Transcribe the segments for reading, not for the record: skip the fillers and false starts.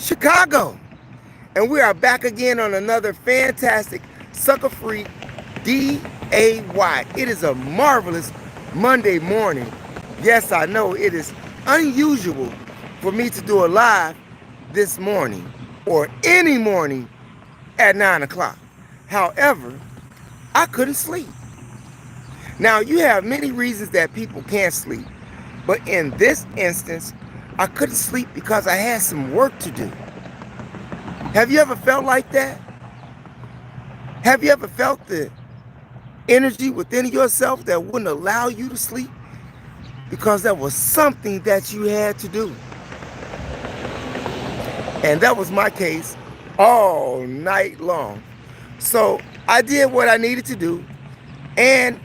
Chicago. And we are back again on another fantastic sucker-free DAY. It is a marvelous Monday morning. Yes, I know it is unusual for me to do a live this morning or any morning at 9 o'clock. However, I couldn't sleep. Now, you have many reasons that people can't sleep, but in this instance, I couldn't sleep because I had some work to do. Have you ever felt like that? Have you ever felt the energy within yourself that wouldn't allow you to sleep because there was something that you had to do? And that was my case all night long. So I did what I needed to do, and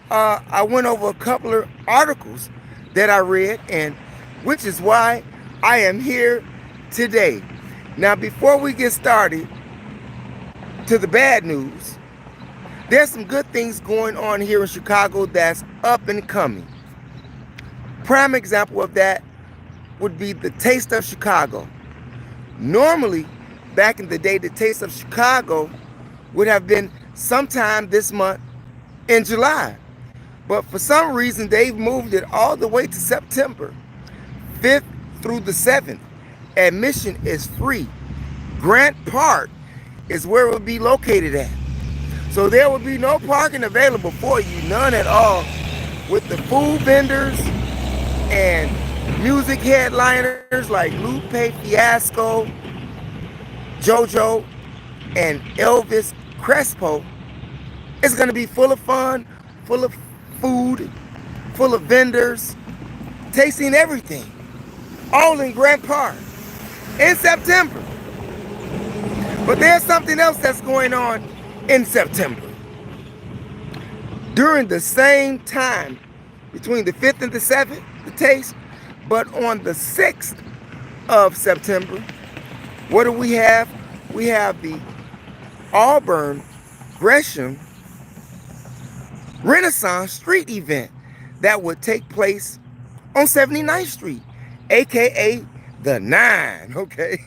I went over a couple of articles that I read, and which is why I am here today. Now, before we get started to the bad news, there's some good things going on here in Chicago that's up and coming. Prime example of that would be the Taste of Chicago. Normally, back in the day, the Taste of Chicago would have been sometime this month in July. But for some reason, they've moved it all the way to September 5th through the 7th. Admission is free. Grant Park is where it will be located at. So there will be no parking available for you, none at all, with the food vendors and music headliners like Lupe Fiasco, JoJo, and Elvis Crespo. It's going to be full of fun, full of food, full of vendors, tasting everything, all in Grant Park in September. But there's something else that's going on in September. During the same time, between the 5th and the 7th, the Taste, but on the 6th of September, what do we have? We have the Auburn Gresham Renaissance Street event that would take place on 79th Street, aka the 9, okay?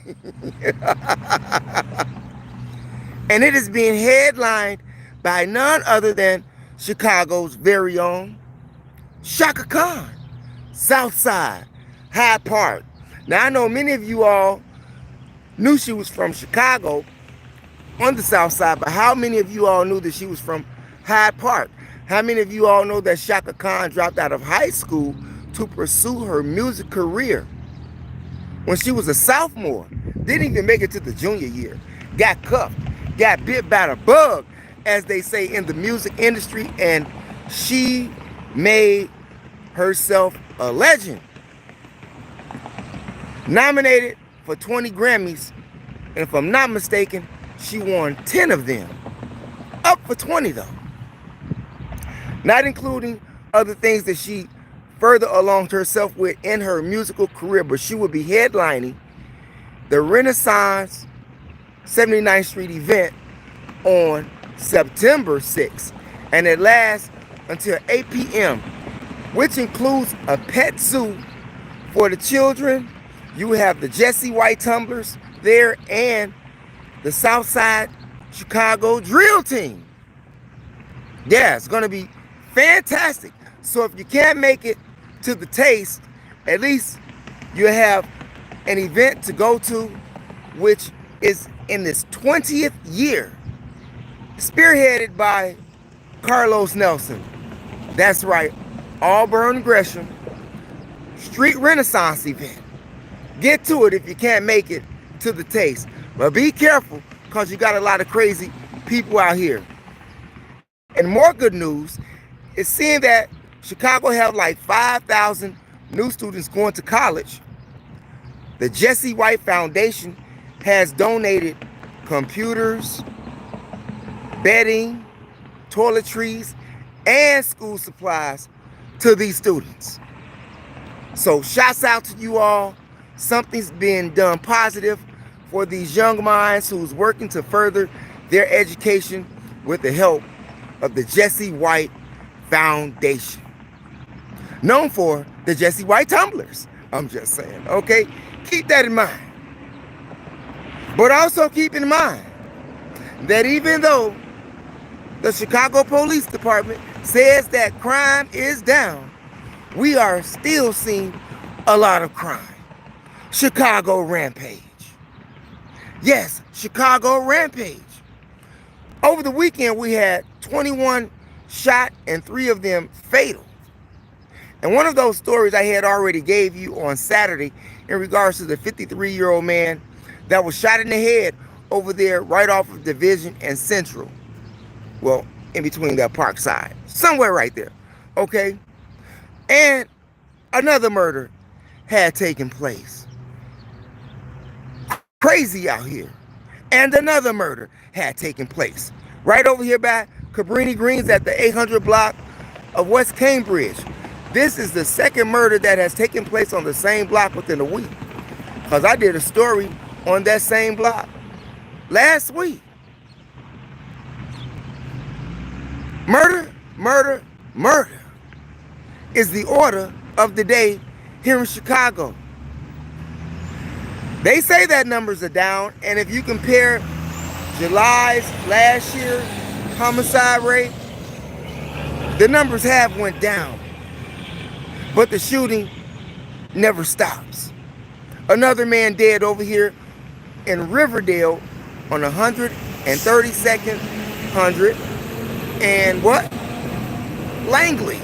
And it is being headlined by none other than Chicago's very own Chaka Khan, Southside, Hyde Park. Now, I know many of you all knew she was from Chicago on the South Side, but how many of you all knew that she was from Hyde Park? How many of you all know that Chaka Khan dropped out of high school to pursue her music career when she was a sophomore? Didn't even make it to the junior year. Got cuffed, got bit by the bug, as they say in the music industry, and she made herself a legend. Nominated for 20 Grammys, and if I'm not mistaken, she won 10 of them. Up for 20 though. Not including other things that she further alonged herself with in her musical career, but she will be headlining the Renaissance 79th Street event on September 6th, and it lasts until 8 p.m., which includes a pet zoo for the children. You have the Jesse White Tumblers there and the Southside Chicago Drill Team. Yeah, it's going to be fantastic. So if you can't make it to the Taste, at least you have an event to go to, which is in its 20th year, spearheaded by Carlos Nelson. That's right, Auburn Gresham Street Renaissance event. Get to it if you can't make it to the Taste. But be careful, because you got a lot of crazy people out here. And more good news is seeing that Chicago have like 5,000 new students going to college. The Jesse White Foundation has donated computers, bedding, toiletries, and school supplies to these students. So shouts out to you all. Something's being done positive for these young minds who's working to further their education with the help of the Jesse White Foundation, known for the Jesse White Tumblers. I'm just saying, okay? Keep that in mind. But also keep in mind that even though the Chicago Police Department says that crime is down, we are still seeing a lot of crime. Chicago Rampage. Yes, Chicago Rampage. Over the weekend, we had 21 shot and 3 of them fatal. And one of those stories I had already gave you on Saturday in regards to the 53-year-old man that was shot in the head over there right off of Division and Central. Well, in between that Parkside. Somewhere right there. Okay? And another murder had taken place. Crazy out here. And another murder had taken place. Right over here by Cabrini Greens at the 800 block of West Cambridge. This is the second murder that has taken place on the same block within a week. Because I did a story on that same block last week. Murder, murder, murder is the order of the day here in Chicago. They say that numbers are down, and if you compare July's last year homicide rate, the numbers have went down. But the shooting never stops. Another man dead over here in Riverdale on 132nd, 100 and what? Langley.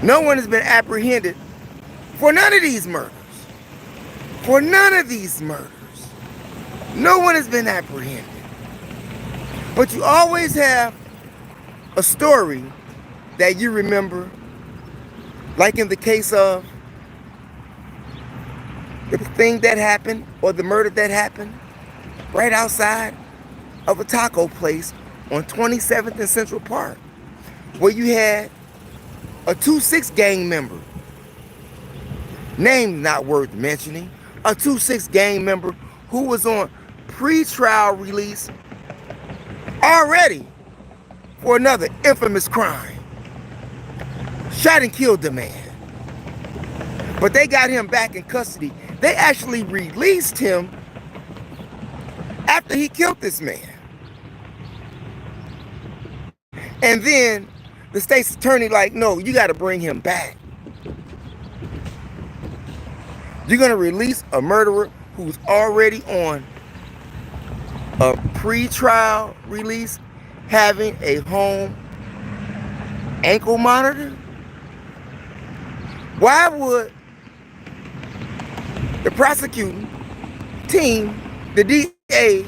No one has been apprehended for none of these murders. For none of these murders. No one has been apprehended. But you always have a story that you remember, like in the case of the thing that happened or the murder that happened right outside of a taco place on 27th and Central Park, where you had a 2-6 gang member, name not worth mentioning, a 2-6 gang member who was on pre-trial release already for another infamous crime. Shot and killed the man. But they got him back in custody. They actually released him after he killed this man. And then the state's attorney like, no, you got to bring him back. You're going to release a murderer who's already on a pre-trial release, having a home ankle monitor? Why would the prosecuting team, the DA,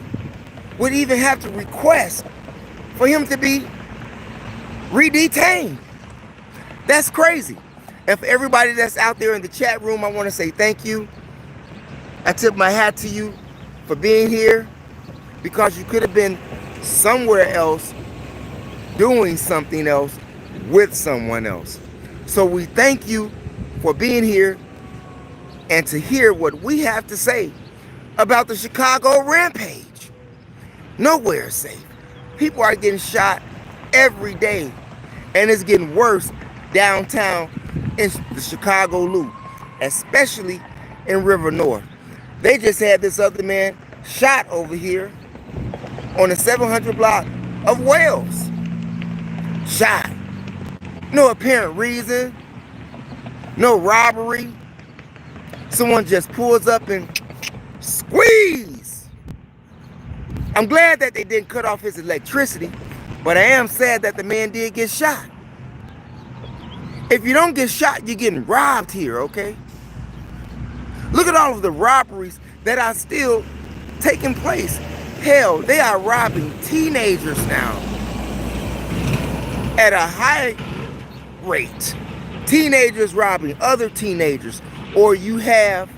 would even have to request for him to be re-detained? That's crazy. And for everybody that's out there in the chat room, I want to say thank you. I tip my hat to you for being here, because you could have been somewhere else doing something else with someone else. So we thank you for being here and to hear what we have to say about the Chicago Rampage. Nowhere is safe. People are getting shot every day, and it's getting worse downtown in the Chicago Loop, especially in River North. They just had this other man shot over here on the 700 block of Wells. Shot. No apparent reason. No robbery. Someone just pulls up and squeeze. I'm glad that they didn't cut off his electricity, but I am sad that the man did get shot. If you don't get shot, you're getting robbed here, okay? Look at all of the robberies that are still taking place. Hell, they are robbing teenagers now at a high rate. Teenagers robbing other teenagers. Or you have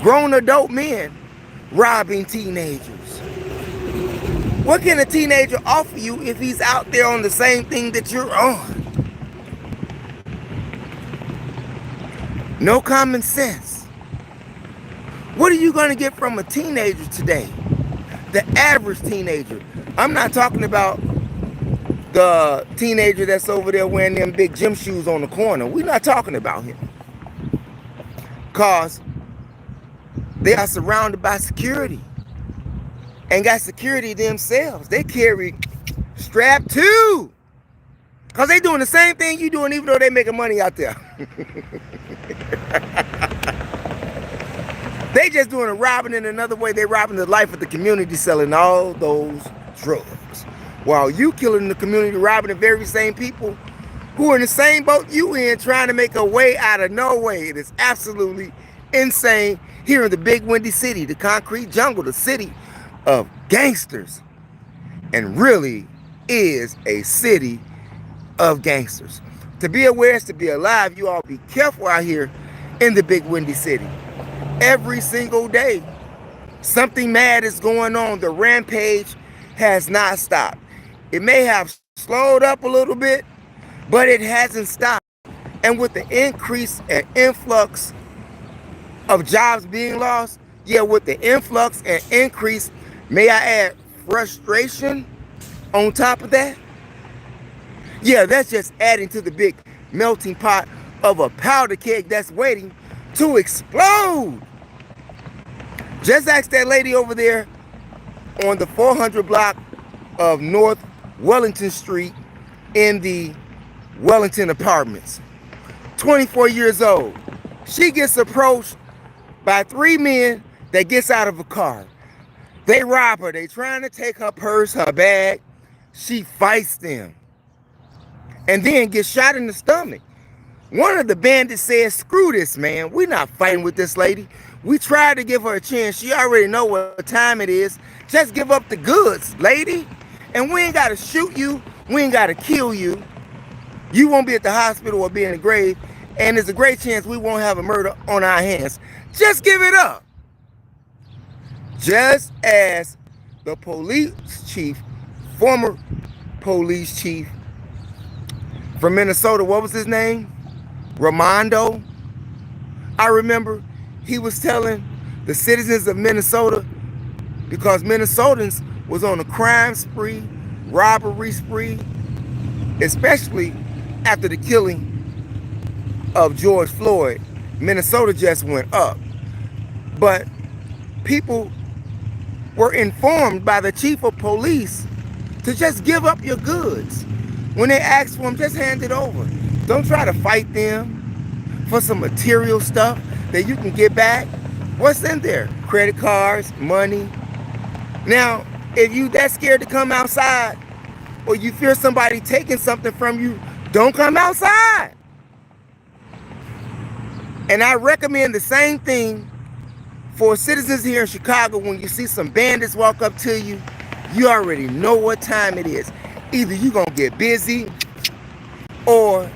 grown adult men robbing teenagers. What can a teenager offer you if he's out there on the same thing that you're on? No common sense. What are you going to get from a teenager today? The average teenager. I'm not talking about the teenager that's over there wearing them big gym shoes on the corner. We're not talking about him. Because They are surrounded by security and got security themselves. They carry strap too, because they doing the same thing you doing, even though they making money out there. They just doing a robbing in another way. They robbing the life of the community, selling all those drugs, while you killing the community, robbing the very same people who are in the same boat you in, trying to make a way out of no way. It is absolutely insane here in the big windy city, the concrete jungle, the city of gangsters, and really is a city of gangsters. To be aware is to be alive. You all be careful out here in the big windy city. Every single day, something mad is going on. The rampage has not stopped. It may have slowed up a little bit, but it hasn't stopped. And with the increase and influx of jobs being lost, yeah, with the influx and increase, may I add frustration on top of that? Yeah, that's just adding to the big melting pot of a powder keg that's waiting to explode. Just ask that lady over there on the 400 block of North Wellington Street in the Wellington Apartments. 24 years old. She gets approached by 3 men that gets out of a car. They rob her. They trying to take her purse, her bag. She fights them and then gets shot in the stomach. One of the bandits says, screw this, man. We're not fighting with this lady. We tried to give her a chance. She already know what time it is. Just give up the goods, lady. And we ain't got to shoot you. We ain't got to kill you. You won't be at the hospital or be in the grave. And there's a great chance we won't have a murder on our hands. Just give it up. Just as the police chief, former police chief from Minnesota, what was his name? Ramondo. I remember he was telling the citizens of Minnesota, because Minnesotans was on a crime spree, robbery spree, especially after the killing of George Floyd. Minnesota just went up. But people were informed by the chief of police to just give up your goods. When they ask for them, just hand it over. Don't try to fight them for some material stuff that you can get back. What's in there? Credit cards, money. Now, if you that scared to come outside, or you fear somebody taking something from you, don't come outside. And I recommend the same thing for citizens here in Chicago. When you see some bandits walk up to you, you already know what time it is. Either you're going to get busy, or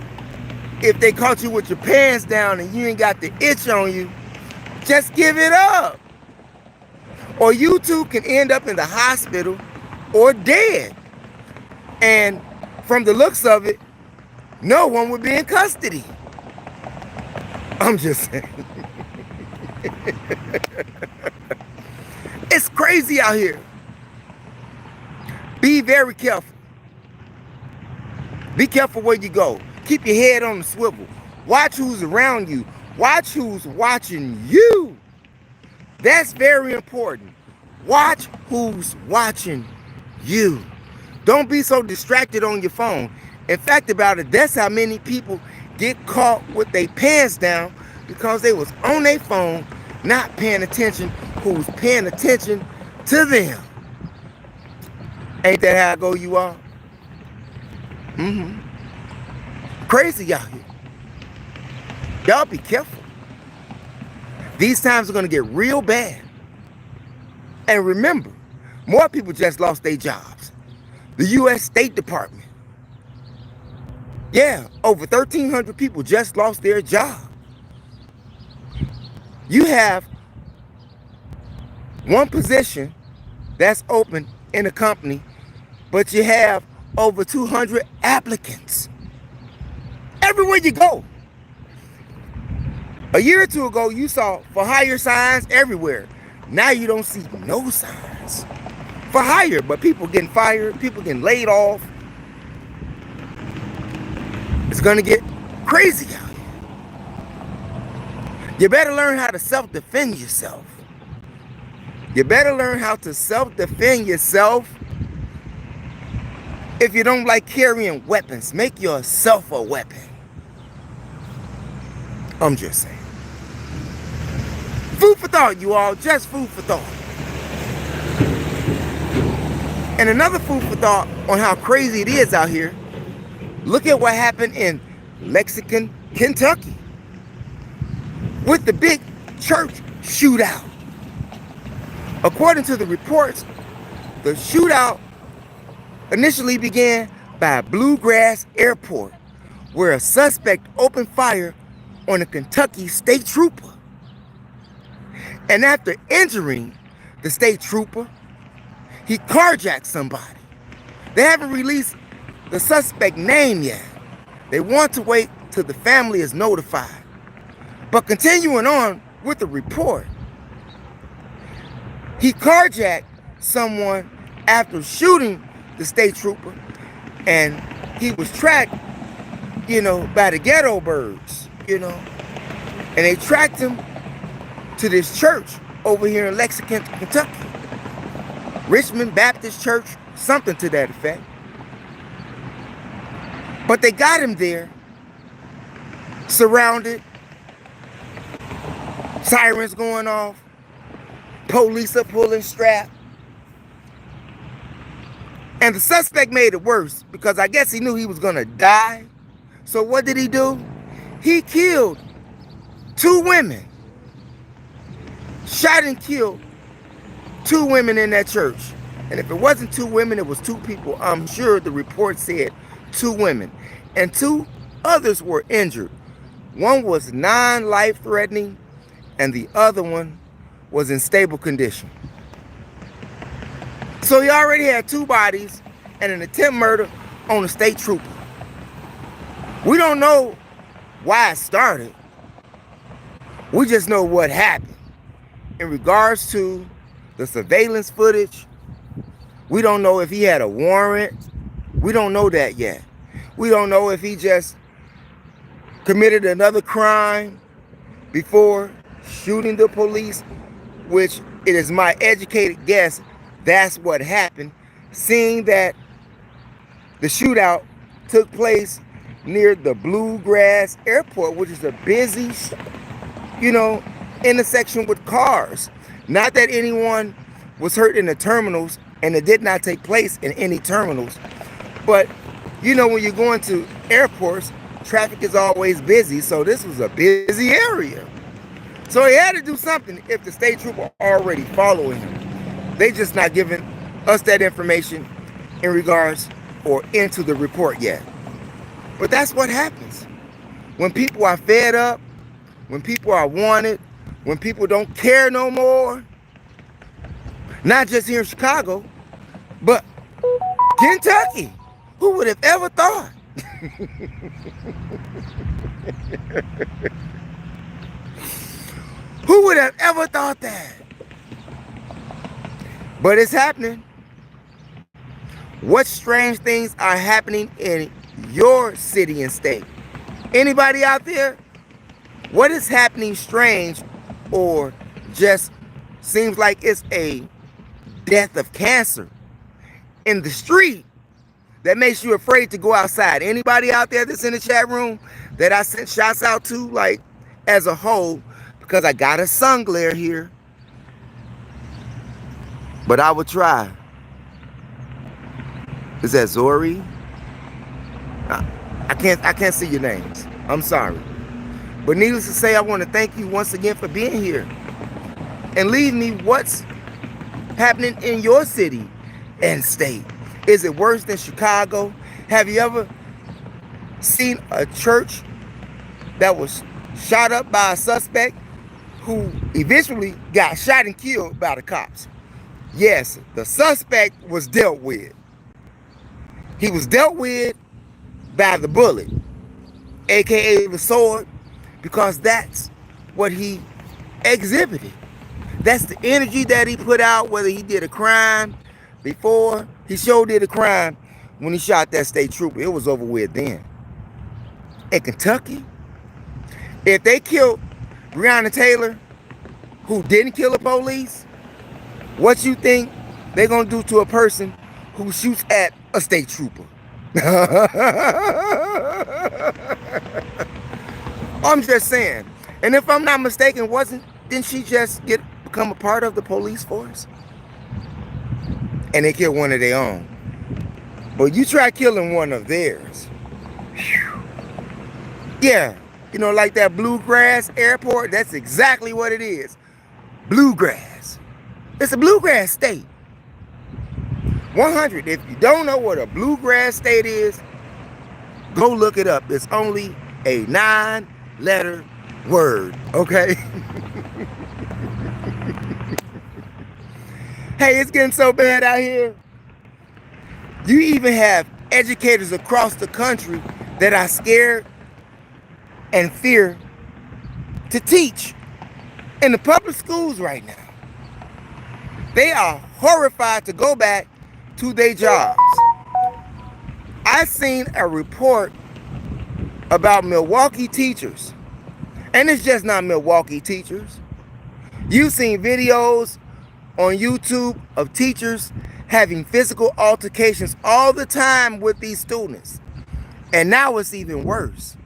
if they caught you with your pants down and you ain't got the itch on you, just give it up. Or you too can end up in the hospital or dead. And from the looks of it, no one would be in custody. I'm just saying. It's crazy out here. Be very careful. Be careful where you go. Keep your head on the swivel. Watch who's around you. Watch who's watching you. That's very important. Watch who's watching you. Don't be so distracted on your phone. In fact, about it, that's how many people get caught with their pants down, because they was on their phone, not paying attention who's paying attention to them. Ain't that how I go, you all? Crazy out here. Y'all be careful. These times are going to get real bad. And remember, more people just lost their jobs. The U.S. State Department. Yeah, over 1,300 people just lost their job. You have one position that's open in a company, but you have over 200 applicants. Everywhere you go. A year or two ago, you saw for hire signs everywhere. Now you don't see no signs for hire, but people getting fired, people getting laid off. It's gonna get crazy out here. You better learn how to self-defend yourself. You better learn how to self-defend yourself. If you don't like carrying weapons, make yourself a weapon. I'm just saying. Food for thought, you all. Just food for thought. And another food for thought on how crazy it is out here. Look at what happened in Lexington, Kentucky, with the big church shootout. According to the reports, the shootout initially began by Bluegrass Airport, where a suspect opened fire on a Kentucky state trooper. And after injuring the state trooper, he carjacked somebody. They haven't released the suspect name yet. They want to wait till the family is notified. But continuing on with the report, he carjacked someone after shooting the state trooper, and he was tracked, by the ghetto birds, and they tracked him to this church over here in Lexington, Kentucky. Richmond Baptist Church, something to that effect. But they got him there, surrounded, sirens going off, police are pulling strap. And the suspect made it worse because I guess he knew he was going to die. So what did he do? He killed 2 women. Shot and killed 2 women in that church. And if it wasn't 2 women, it was 2 people. I'm sure the report said 2 women. And 2 others were injured. One was non-life-threatening, and the other one was in stable condition. So he already had 2 bodies and an attempt murder on a state trooper. We don't know why it started. We just know what happened. In regards to the surveillance footage, we don't know if he had a warrant. We don't know that yet. We don't know if he just committed another crime before shooting the police, which it is my educated guess that's what happened, seeing that the shootout took place near the Bluegrass Airport, which is a busy, intersection with cars. Not that anyone was hurt in the terminals, and it did not take place in any terminals. But, when you're going to airports, traffic is always busy, so this was a busy area. So he had to do something if the state trooper already following him. They just not giving us that information in regards or into the report yet. But that's what happens. When people are fed up, when people are wanted, when people don't care no more, not just here in Chicago, but Kentucky. Who would have ever thought? Who would have ever thought that? But it's happening. What strange things are happening in your city and state? Anybody out there? What is happening strange or just seems like it's a death of cancer in the street that makes you afraid to go outside? Anybody out there that's in the chat room that I sent shots out to, like as a whole, because I got a sun glare here. But I would try. Is that Zori? I can't see your names. I'm sorry. But needless to say, I want to thank you once again for being here. And leave me what's happening in your city and state. Is it worse than Chicago? Have you ever seen a church that was shot up by a suspect who eventually got shot and killed by the cops? Yes, the suspect was dealt with. He was dealt with by the bullet, aka the sword, because that's what he exhibited. That's the energy that he put out, whether he did a crime before. He sure did a crime when he shot that state trooper. It was over with then. In Kentucky, if they killed Breonna Taylor, who didn't kill the police, What you think they're going to do to a person who shoots at a state trooper? I'm just saying. And if I'm not mistaken, didn't she just become a part of the police force? And they killed one of their own. But you try killing one of theirs. Whew. Yeah, you know, like that Bluegrass Airport, that's exactly what it is. Bluegrass. It's a bluegrass state. 100. If you don't know what a bluegrass state is, go look it up. It's only a 9-letter word, okay? Hey, it's getting so bad out here. You even have educators across the country that are scared and fear to teach in the public schools right now. They are horrified to go back to their jobs. I seen a report about Milwaukee teachers, and it's just not Milwaukee teachers. You've seen videos on YouTube of teachers having physical altercations all the time with these students. And now it's even worse,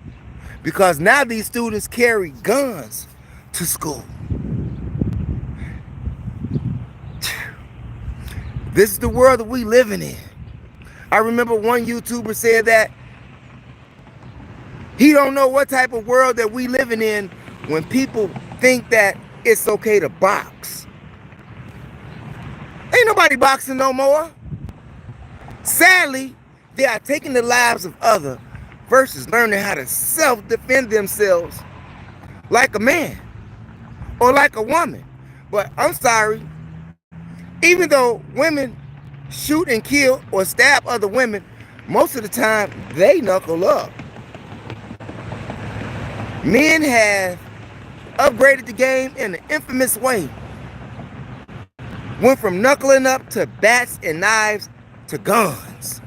because now these students carry guns to school. This is the world that we living in. I remember one YouTuber said that he don't know what type of world that we living in when people think that it's okay to box. Ain't nobody boxing no more. Sadly, they are taking the lives of others versus learning how to self-defend themselves like a man or like a woman. But I'm sorry, even though women shoot and kill or stab other women, most of the time they knuckle up. Men have upgraded the game in an infamous way. Went from knuckling up to bats and knives to guns.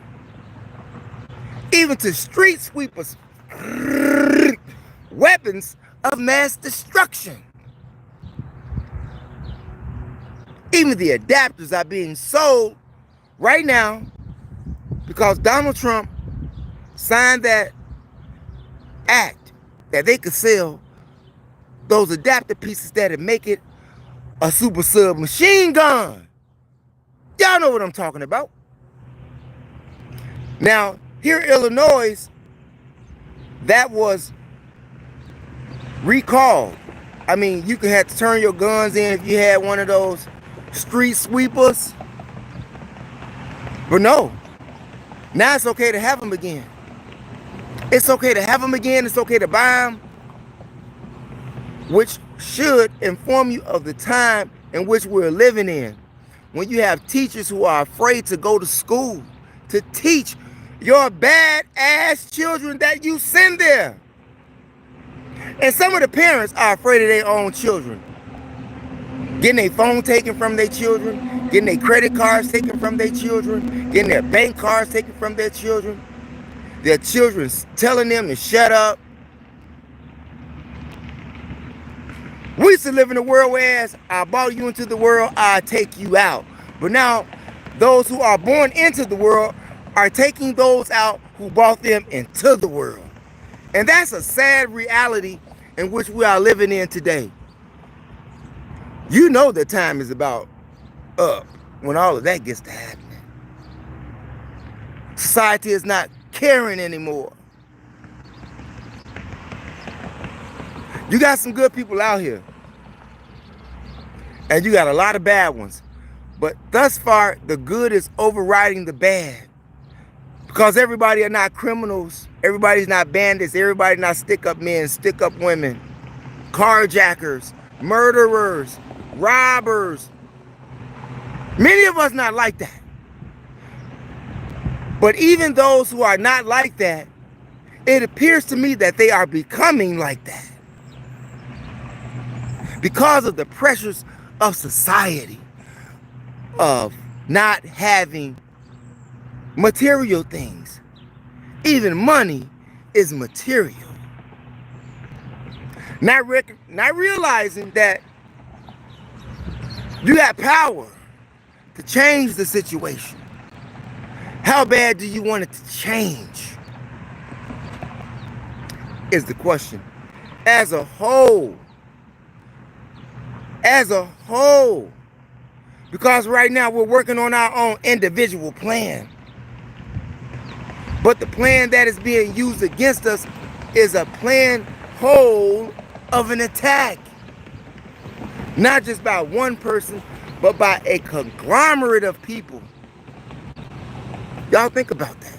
Even to street sweepers. Weapons of mass destruction. Even the adapters are being sold right now because Donald Trump signed that act that they could sell those adapter pieces that'd make it a super sub machine gun. Y'all know what I'm talking about. Now, here in Illinois, that was recalled. I mean, you could have to turn your guns in if you had one of those street sweepers. But no, now it's okay to have them again. It's okay to have them again. It's okay to buy them, which should inform you of the time in which we're living in. When you have teachers who are afraid to go to school to teach your bad-ass children that you send there. And some of the parents are afraid of their own children. Getting their phone taken from their children, getting their credit cards taken from their children, getting their bank cards taken from their children. Their children telling them to shut up. We used to live in a world where I brought you into the world, I take you out. But now, those who are born into the world are taking those out who brought them into the world. And that's a sad reality in which we are living in today. You know the time is about up when all of that gets to happening. Society is not caring anymore. You got some good people out here. And you got a lot of bad ones. But thus far, the good is overriding the bad. Because everybody are not criminals. Everybody's not bandits. Everybody's not stick-up men, stick-up women, carjackers, murderers, robbers. Many of us not like that. But even those who are not like that, it appears to me that they are becoming like that. Because of the pressures of society, of not having material things. Even money is material. Not realizing that you got power to change the situation? How bad do you want it to change? Is the question. As a whole. As a whole. Because right now we're working on our own individual plan. But the plan that is being used against us is a plan whole of an attack. Not just by one person, but by a conglomerate of people. Y'all think about that.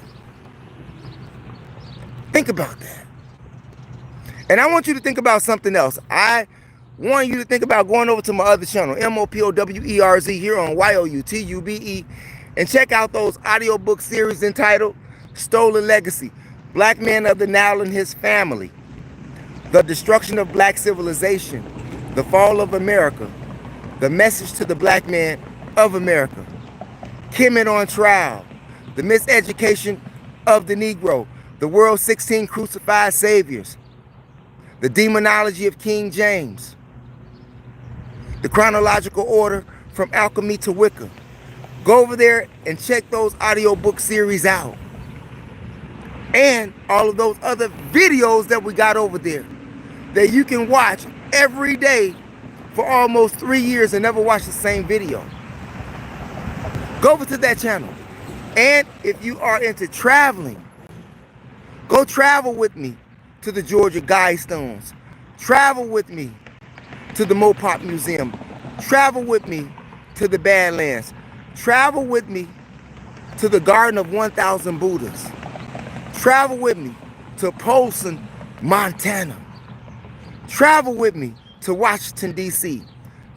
Think about that. And I want you to think about something else. I want you to think about going over to my other channel, MOPOWERZ, here on YOUTUBE, and check out those audiobook series entitled Stolen Legacy, Black Man of the Nile and His Family, The Destruction of Black Civilization, The Fall of America, The Message to the Black Man of America, Kemet on Trial, The Miseducation of the Negro, The World's 16 Crucified Saviors, The Demonology of King James, The Chronological Order from Alchemy to Wicca. Go over there and check those audiobook series out. And all of those other videos that we got over there that you can watch every day for almost 3 years and never watch the same video. Go over to that channel. And if you are into traveling, go travel with me to the Georgia Guidestones. Travel with me to the Mopop Museum. Travel with me to the Badlands. Travel with me to the Garden of 1,000 Buddhas. Travel with me to Polson, Montana. Travel with me to Washington, D.C.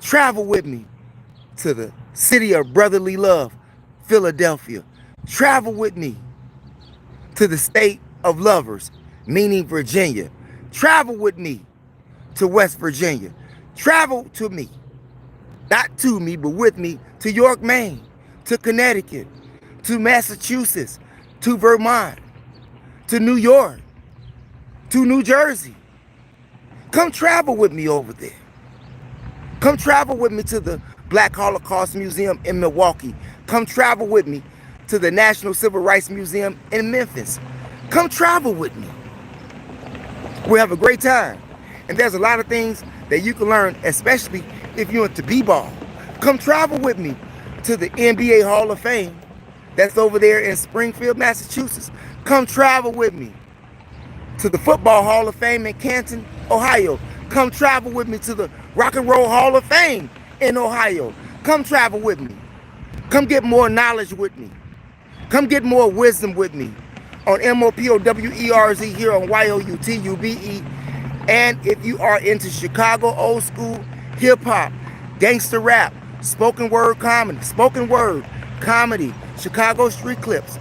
Travel with me to the city of brotherly love, Philadelphia. Travel with me to the state of lovers, meaning Virginia. Travel with me to West Virginia. Travel to me, not to me, but with me, to York, Maine, to Connecticut, to Massachusetts, to Vermont, to New York, to New Jersey. Come travel with me over there. Come travel with me to the Black Holocaust Museum in Milwaukee. Come travel with me to the National Civil Rights Museum in Memphis. Come travel with me. We'll have a great time. And there's a lot of things that you can learn, especially if you're into b-ball. Come travel with me to the NBA Hall of Fame that's over there in Springfield, Massachusetts. Come travel with me to the Football Hall of Fame in Canton, Ohio. Come travel with me to the Rock and Roll Hall of Fame in Ohio. Come travel with me. Come get more knowledge with me. Come get more wisdom with me on MOPOWERZ here on YOUTUBE. And if you are into Chicago old school hip hop, gangster rap, spoken word comedy, Chicago street clips,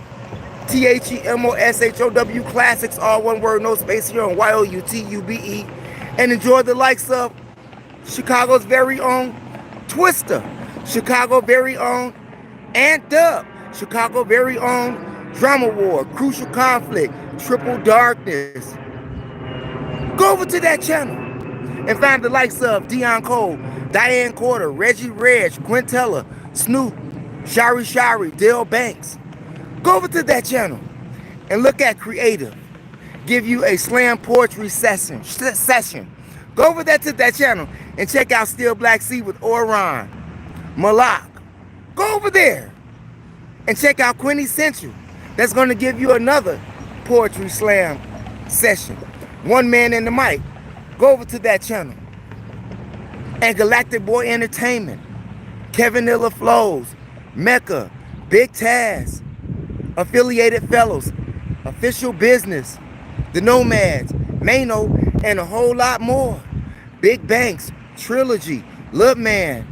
THEMOSHOW classics, all one word, no space, here on YOUTUBE. And enjoy the likes of Chicago's very own Twister, Chicago very own Ant Dub, Chicago very own Drama War, Crucial Conflict, Triple Darkness. Go over to that channel and find the likes of Dion Cole, Diane Corder, Reggie Reg, Quintella, Snoop, Shari, Dale Banks. Go over to that channel and look at Creative. Give you a slam poetry session. Go over there to that channel and check out Still Black Sea with Oron, Malak. Go over there and check out Quinny Central. That's going to give you another poetry slam session. One Man in the Mic. Go over to that channel. And Galactic Boy Entertainment, Kevin Illa Flows, Mecca, Big Taz, Affiliated Fellows, Official Business, The Nomads, Mano, and a whole lot more. Big Banks, Trilogy, Love Man,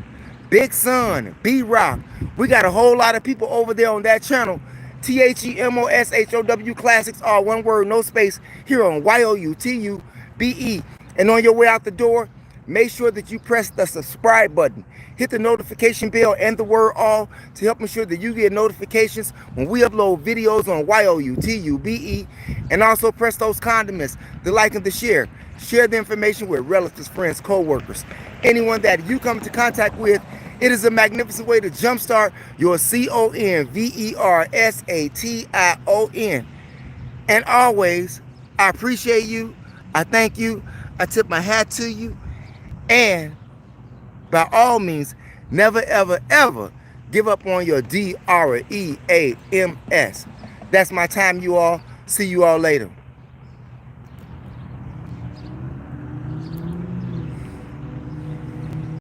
Big Sun, B-Rock. We got a whole lot of people over there on that channel. THEMOSHOW classics, all one word, no space, here on YOUTUBE. And on your way out the door, make sure that you press the subscribe button. Hit the notification bell and the word all to help ensure that you get notifications when we upload videos on YOUTUBE. And also press those condiments, the like and the share. Share the information with relatives, friends, co-workers, anyone that you come into contact with It is a magnificent way to jumpstart your CONVERSATION. And always, I appreciate you. I thank you. I tip my hat to you. And by all means, never, ever, ever give up on your DREAMS. That's my time, you all. See you all later.